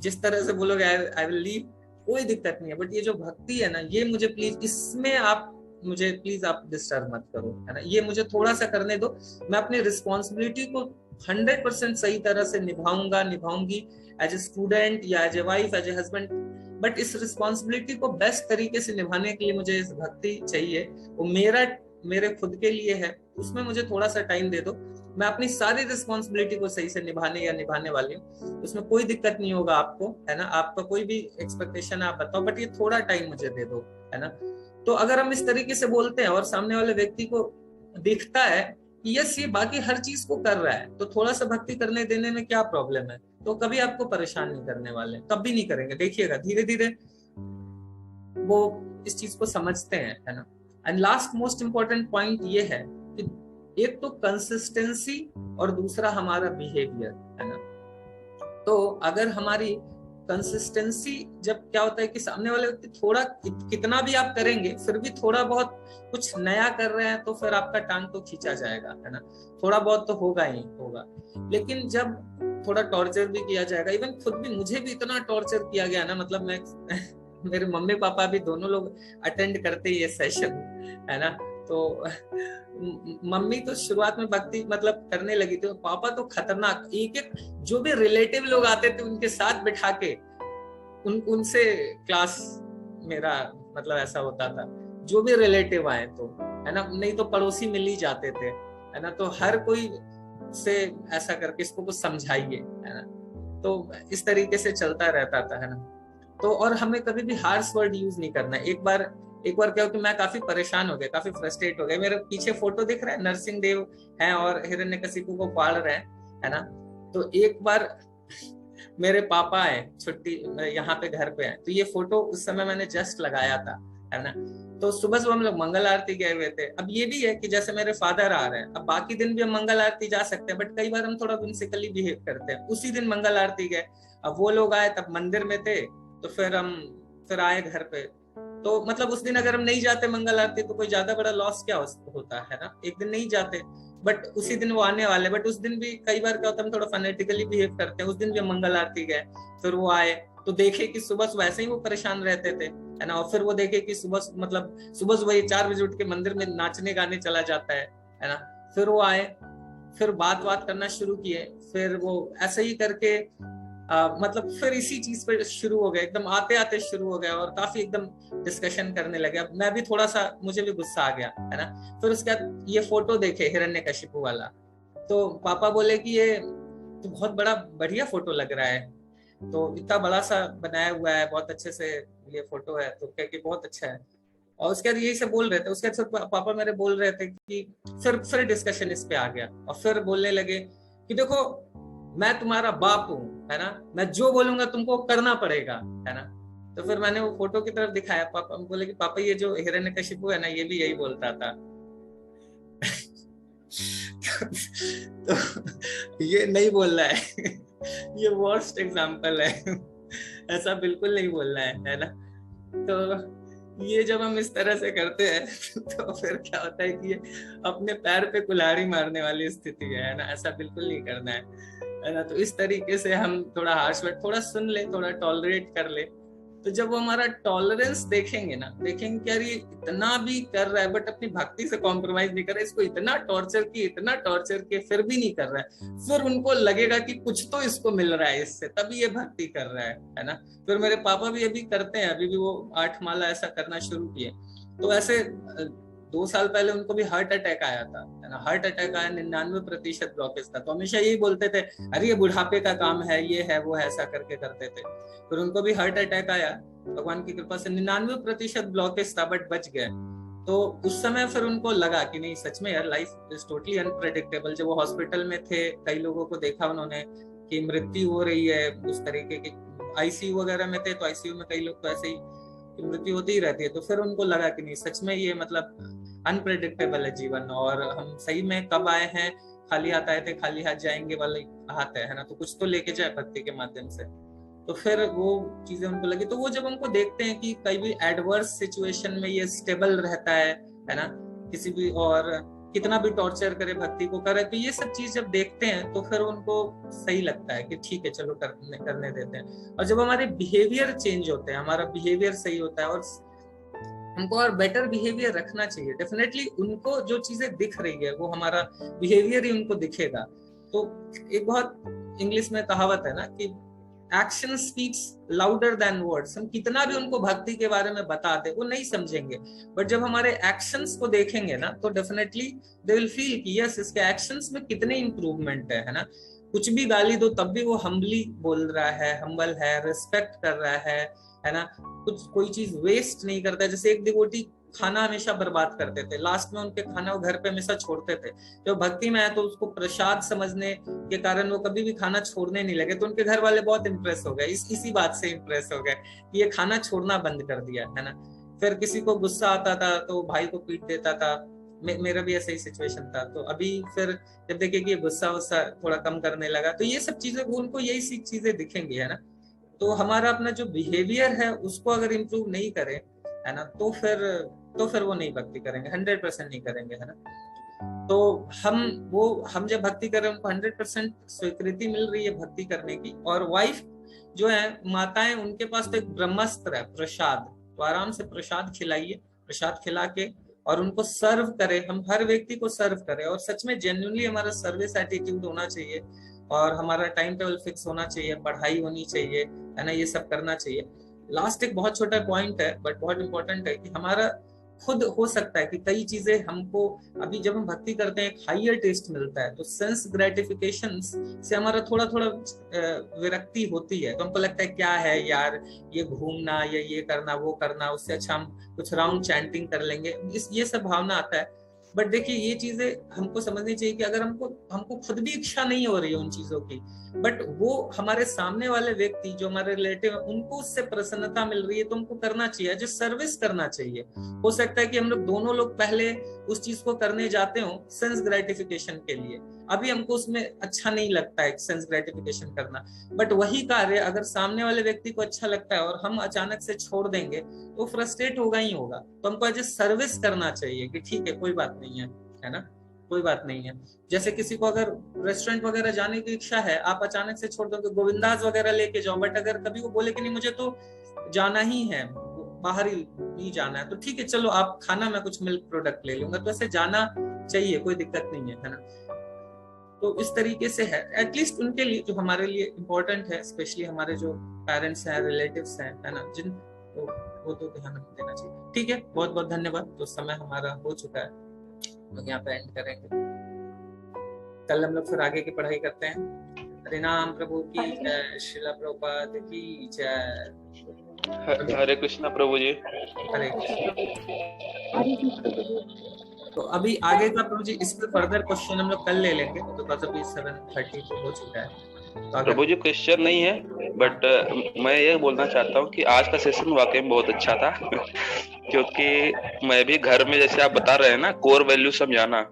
S1: जिस तरह से बोलोगे आई विल लीव, कोई दिक्कत नहीं है, बट ये जो भक्ति है ना, ये मुझे प्लीज, इसमें आप मुझे प्लीज आप डिस्टर्ब मत करो, है ना, ये मुझे थोड़ा सा करने दो, मैं अपनी रिस्पॉन्सिबिलिटी को 100% सही तरह से निभाऊंगी एज ए स्टूडेंट या as a wife, as a husband, but इस रिस्पॉन्सिबिलिटी को बेस्ट तरीके से निभाने के लिए मुझे इस भक्ति चाहिए, वो मेरे खुद के लिए है, उसमें मुझे थोड़ा सा टाइम दे दो, मैं अपनी सारी रिस्पॉन्सिबिलिटी को सही से निभाने वाली हूँ, उसमें कोई दिक्कत नहीं होगा आपको, है ना, आपका कोई भी एक्सपेक्टेशन आप बताओ, बट ये थोड़ा टाइम मुझे दे दो, है ना। तो अगर हम इस तरीके से बोलते हैं और सामने वाले व्यक्ति को दिखता है कि यस ये बाकी हर चीज को कर रहा है, तो थोड़ा सा भक्ति करने देने में क्या प्रॉब्लम है, तो कभी आपको परेशान नहीं करने वाले, कभी नहीं करेंगे, देखिएगा धीरे धीरे वो इस चीज को समझते हैं, है ना। And last most important point ये है कि एक तो कंसिस्टेंसी और दूसरा हमारा बिहेवियर, है ना। तो अगर हमारी कंसिस्टेंसी, जब क्या होता है कि सामने वाले व्यक्ति थोड़ा कितना भी आप करेंगे फिर भी थोड़ा बहुत कुछ नया कर रहे हैं, तो फिर आपका टांग तो खींचा जाएगा, है ना, थोड़ा बहुत तो होगा ही होगा। लेकिन जब थोड़ा टॉर्चर भी किया जाएगा, इवन खुद भी, मुझे भी इतना टॉर्चर किया गया ना, मतलब मैं मेरे मम्मी पापा भी दोनों लोग अटेंड करते ये सेशन, है ना। तो मम्मी तो शुरुआत में भक्ति मतलब करने लगी थी, पापा तो खतरनाक, एक एक जो भी रिलेटिव लोग आते थे उनके साथ बिठा के उनसे क्लास मेरा मतलब ऐसा होता था, जो भी रिलेटिव आए तो, है ना, नहीं तो पड़ोसी मिल ही जाते थे, है ना, तो हर कोई से ऐसा करके इसको कुछ समझाइए, है ना, तो इस तरीके से चलता रहता था, है ना। तो और हमें कभी भी हार्श वर्ड यूज नहीं करना। एक बार क्या हो कि मैं काफी परेशान हो गया, काफी फ्रस्ट्रेट हो गया, मेरे पीछे फोटो दिख रहा है, नरसिंह देव है और हिरण्यकशिपु को पाल रहे हैं, है ना। तो एक बार मेरे पापा आए छुट्टी, यहाँ पे घर पे आए, तो ये फोटो उस समय मैंने जस्ट लगाया था, है ना। तो सुबह हम लोग मंगल आरती गए हुए थे। अब ये भी है कि जैसे मेरे फादर आ रहे हैं, अब बाकी दिन भी हम मंगल आरती जा सकते हैं, बट कई बार हम थोड़ा विंसिकली बिहेव करते हैं। उसी दिन मंगल आरती गए, अब वो लोग आए तब मंदिर में थे, तो फिर आए घर पे। तो मतलब उस दिन अगर हम नहीं जाते मंगल आरती तो कोई ज्यादा बड़ा लॉस क्या होता है ना, एक दिन नहीं जाते, बट उसी दिन वो आने वाले, बट उस दिन भी कई बार क्या होता है हम थोड़ा फनेटिकली बिहेव करते हैं। उस दिन भी हम मंगल आरती गए, फिर वो आए तो देखे कि सुबह वैसे ही वो परेशान रहते थे, है ना, और फिर वो देखे कि सुबह ये 4 बजे उठ के मंदिर में नाचने गाने चला जाता है ना। फिर वो आए, फिर बात करना शुरू किए, फिर वो ऐसे ही करके मतलब फिर इसी चीज पे शुरू हो गए, एकदम आते शुरू हो गया और काफी एकदम डिस्कशन करने लगे। अब मैं भी थोड़ा सा, मुझे भी गुस्सा आ गया, है ना। फिर उसके बाद ये फोटो देखे हिरण्यकशिपु वाला, तो पापा बोले कि ये तो बहुत बढ़िया फोटो लग रहा है, तो इतना बड़ा सा बनाया हुआ है, बहुत अच्छे से ये फोटो है, तो क्या कि बहुत अच्छा है। और उसके बाद यही से बोल रहे थे, उसके बाद पापा मेरे बोल रहे थे कि फिर डिस्कशन इस पे आ गया, और फिर बोलने लगे कि देखो मैं तुम्हारा बाप हूँ, है ना, मैं जो बोलूंगा तुमको करना पड़ेगा, है ना। तो फिर मैंने वो फोटो की तरफ दिखाया, पापा बोले कि पापा ये जो हिरण्यकशिपु है ना, ये भी यही बोलता था। तो ये नहीं बोल रहा है, ये वर्स्ट एग्जाम्पल है, ऐसा बिल्कुल नहीं बोलना है ना। तो ये जब हम इस तरह से करते हैं तो फिर क्या होता है कि ये अपने पैर पे कुल्हाड़ी मारने वाली स्थिति है ना, ऐसा बिल्कुल नहीं करना है ना। तो इस तरीके से हम थोड़ा हार्श वर्ड थोड़ा सुन ले, थोड़ा टॉलरेट कर ले। तो जब वो हमारा टॉलरेंस देखेंगे ना, देखेंगे कि यार ये इतना भी कर रहा है बट अपनी भक्ति से कॉम्प्रोमाइज नहीं कर रहा है, इसको इतना टॉर्चर किए फिर भी नहीं कर रहा है, फिर उनको लगेगा कि कुछ तो इसको मिल रहा है इससे, तभी ये भक्ति कर रहा है ना। फिर मेरे पापा भी अभी करते हैं, अभी भी वो 8 माला ऐसा करना शुरू किए। तो ऐसे 2 साल पहले उनको भी हार्ट अटैक आया था, है ना। हार्ट अटैक आया, 99% ब्लॉकेज था। तो हमेशा यही बोलते थे अरे ये बुढ़ापे का काम है, ये है वो है, ऐसा करके करते थे। फिर उनको भी हार्ट अटैक आया, भगवान की कृपा से 99% ब्लॉकेज था बट बच गए। तो उस समय फिर उनको लगा कि नहीं सच में यार लाइफ इज टोटली अनप्रेडिक्टेबल। जब वो हॉस्पिटल में थे, कई लोगों को देखा उन्होंने कि मृत्यु हो रही है, उस तरीके की आईसीयू वगैरह में थे, तो आईसीयू में कई लोग तो ऐसे ही मृत्यु होती ही रहती है। तो फिर उनको लगा कि नहीं सच में ये मतलब अनप्रेडिक्टेबल है जीवन, और हम सही में कब आए हैं, खाली हाथ आए थे खाली हाथ जाएंगे वाले हाथ है ना। तो कुछ तो लेके जाए भक्ति के माध्यम से। तो फिर वो चीजें उनको लगी। तो वो जब हमको देखते हैं कि कई भी एडवर्स सिचुएशन में ये स्टेबल रहता है ना, किसी भी और कितना भी टॉर्चर करे भक्ति को करे, तो ये सब चीज जब देखते हैं तो फिर उनको सही लगता है कि ठीक है चलो करने देते हैं। और जब हमारे बिहेवियर चेंज होते हैं, हमारा बिहेवियर सही होता है और हमको और बेटर बिहेवियर रखना चाहिए, डेफिनेटली उनको जो चीजें दिख रही है वो हमारा बिहेवियर ही उनको दिखेगा। तो एक बहुत इंग्लिश में कहावत है ना कि action speaks louder than words. हम कितना भी उनको भक्ति के बारे में बता दे वो नहीं समझेंगे, बट जब हमारे एक्शंस को देखेंगे ना तो डेफिनेटली दे विल फील कि यस इसके एक्शंस में कितने इंप्रूवमेंट है ना। कुछ भी गाली दो तब भी वो हम्बली बोल रहा है, हम्बल है, रिस्पेक्ट कर रहा है ना। कुछ कोई चीज वेस्ट नहीं करता है। जैसे एक डिवोटी खाना हमेशा बर्बाद करते थे, लास्ट में उनके खाना वो घर पे हमेशा छोड़ते थे। जब भक्ति में आया तो उसको प्रसाद समझने के कारण वो कभी भी खाना छोड़ने नहीं लगे। तो उनके घर वाले बहुत इंप्रेस हो गए, इसी बात से इंप्रेस हो गए कि ये खाना छोड़ना बंद कर दिया है ना। फिर किसी को गुस्सा आता था तो भाई को पीट देता था। मेरा भी ऐसा ही सिचुएशन था। तो अभी फिर जब देखे कि गुस्सा थोड़ा कम करने लगा, तो ये सब चीजें उनको यही सी चीजें दिखेंगी, है ना। तो हमारा अपना जो बिहेवियर है उसको अगर इम्प्रूव नहीं करें, है ना, तो फिर वो नहीं भक्ति करेंगे, 100% नहीं करेंगे, है ना। तो हम जब भक्ति कर रहे हैं उनको 100% स्वीकृति मिल रही है भक्ति करने की। और वाइफ जो है, माताएं, उनके पास तो एक ब्रह्मास्त्र है प्रसाद। तो आराम से प्रसाद खिलाइए, प्रसाद खिला के और उनको सर्व करें। हम हर व्यक्ति को सर्व करें और सच में जेन्युइनली हमारा सर्विस एटीट्यूड होना चाहिए और हमारा टाइम टेबल फिक्स होना चाहिए, पढ़ाई होनी चाहिए, है ना, ये सब करना चाहिए। लास्ट एक बहुत छोटा पॉइंट है बट बहुत इंपॉर्टेंट है कि हमारा खुद हो सकता है कि कई चीजें हमको अभी जब हम भक्ति करते हैं एक हाइयर टेस्ट मिलता है, तो सेंस ग्रेटिफिकेशन से हमारा थोड़ा थोड़ा विरक्ति होती है। तो हमको लगता है क्या है यार ये घूमना या ये करना वो करना, उससे अच्छा हम कुछ राउंड चैंटिंग कर लेंगे, ये सब भावना आता है। बट देखिए ये चीजें हमको समझनी चाहिए कि अगर हमको खुद भी इच्छा नहीं हो रही है उन चीजों की, बट वो हमारे सामने वाले व्यक्ति जो हमारे रिलेटिव है उनको उससे प्रसन्नता मिल रही है, तो हमको करना चाहिए, जो सर्विस करना चाहिए। हो सकता है कि हम लोग दोनों लोग पहले उस चीज को करने जाते हो सेंस ग्रेटिफिकेशन के लिए, अभी हमको उसमें अच्छा नहीं लगता है सेंस ग्रेटिफिकेशन करना, बट वही कार्य अगर सामने वाले व्यक्ति को अच्छा लगता है और हम अचानक से छोड़ देंगे तो फ्रस्ट्रेट होगा ही होगा। तो हमको एज ए सर्विस करना चाहिए कि ठीक है कोई बात नहीं है ना, कोई बात नहीं है। जैसे किसी को अगर रेस्टोरेंट वगैरह जाने की इच्छा है, आप अचानक से छोड़ दोगे, गोविंदास वगैरह लेके जाओ, बट अगर कभी वो बोले कि नहीं मुझे तो जाना ही है, बाहर ही नहीं जाना है, तो ठीक है चलो आप खाना, मैं कुछ मिल्क प्रोडक्ट ले लूंगा। तो ऐसे जाना चाहिए, कोई दिक्कत नहीं है ना। तो इस तरीके से है एटलीस्ट उनके लिए जो हमारे लिए इम्पोर्टेंट है, स्पेशली हमारे जो पेरेंट्स हैं, रिलेटिव्स हैं, है ना, जिन वो तो ध्यान देना चाहिए। ठीक है, बहुत बहुत धन्यवाद। तो समय हमारा हो चुका है, हम यहाँ पे एंड करेंगे। कल हम लोग फिर आगे की पढ़ाई करते हैं। हरे नाम प्रभु की जय, श्रीला प्रभुपाद की जय।
S2: हरे कृष्णा प्रभु जी।
S1: हरे तो अभी आगे का प्रभु जी इस पे फर्दर क्वेश्चन हम लोग कल ले लेंगे, तो बस अभी 7:30 हो चुका है। तो
S2: प्रभु जी क्वेश्चन नहीं है, बट मैं ये बोलना चाहता हूँ कि आज का सेशन वाकई में बहुत अच्छा था क्योंकि मैं भी घर में जैसे आप बता रहे हैं ना, कोर वैल्यू समझाना,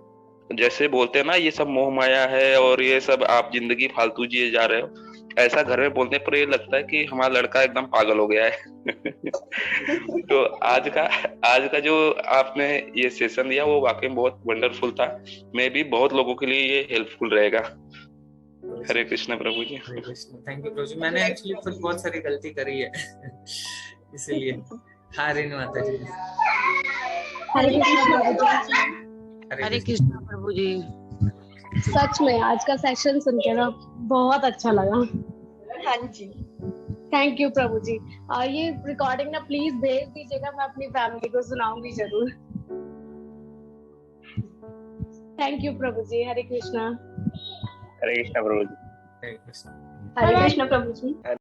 S2: जैसे बोलते हैं ना ये सब मोह माया है और ये सब आप जिंदगी फालतू जिए जा रहे हो, ऐसा घर में बोलने पर ये लगता है कि हमारा लड़का एकदम पागल हो गया है। तो आज का जो आपने ये सेशन दिया वो वाकई में बहुत वंडरफुल था। मे भी बहुत लोगों के लिए ये हेल्पफुल रहेगा। हरे कृष्ण प्रभु जी।
S1: हरे कृष्ण। थैंक यू प्रभु जी। मैंने एक्चुअली खुद बहुत सारी गलती करी है इसीलिए। हाँ रेणु माता जी।
S3: हरे कृष्ण प्रभु जी।
S4: हरे कृष्ण प्रभु जी।
S3: सच में आज का सेशन सुन के ना बहुत अच्छा लगा।
S5: हाँ जी,
S3: थैंक यू प्रभु जी। ये रिकॉर्डिंग ना प्लीज भेज दीजिएगा, मैं अपनी फैमिली को सुनाऊंगी जरूर। थैंक यू प्रभु जी। हरे कृष्णा।
S2: हरे कृष्ण प्रभु जी।
S1: हरे कृष्ण।
S5: हरे कृष्ण प्रभु जी।